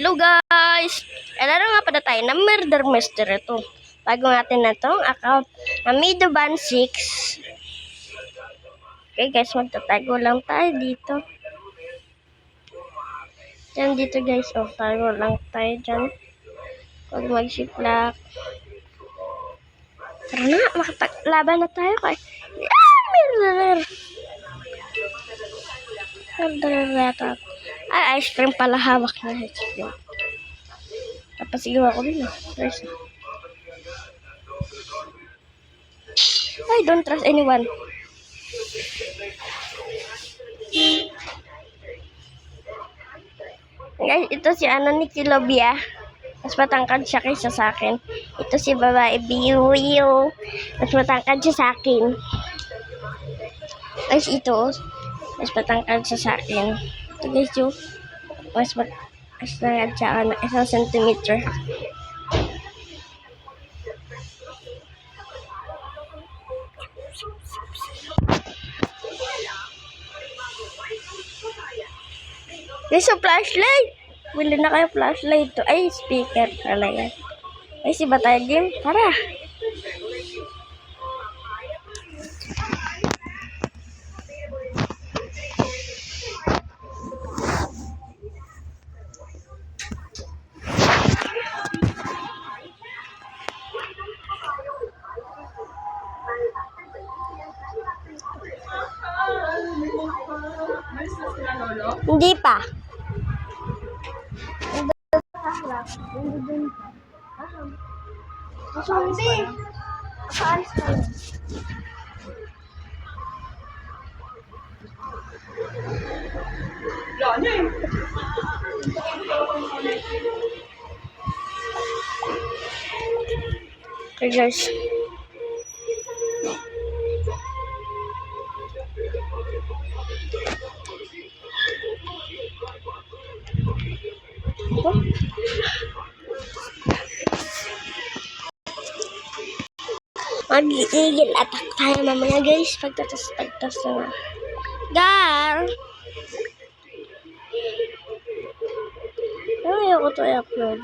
Hello guys! Laro nga pala tayo ng Murder Mystery ito. Bago natin na itong account na Midoban 6. Okay guys, magtatago lang tayo dito. Diyan dito guys, tago lang tayo dyan. Huwag magsiplak. Tara na, makapaglaban na tayo kay Murderer! Murderer. Ay, ice cream pala hawak na ice cream. Napasigaw ako din First. I don't trust anyone. Guys, ito si Nikki Lobia. Mas matangkad siya kaysa sa akin. Ito si babae Biu. Mas matangkad siya sa akin. Guys, ito. Mas matangkad siya sa akin. Ito guys, yung mas matangkad siya ng 1 centimeter. Guys, so flashlight. Bili na kayo flashlight to. Ay, speaker pala yan. Ay, si Batay Game. Tara. Hindi pa. Zombie. Paalis ka lang. Okay guys. Mag-eagle attack tayo mamaya guys. Pagtatas na. Gar! Ay, ako to i-upload.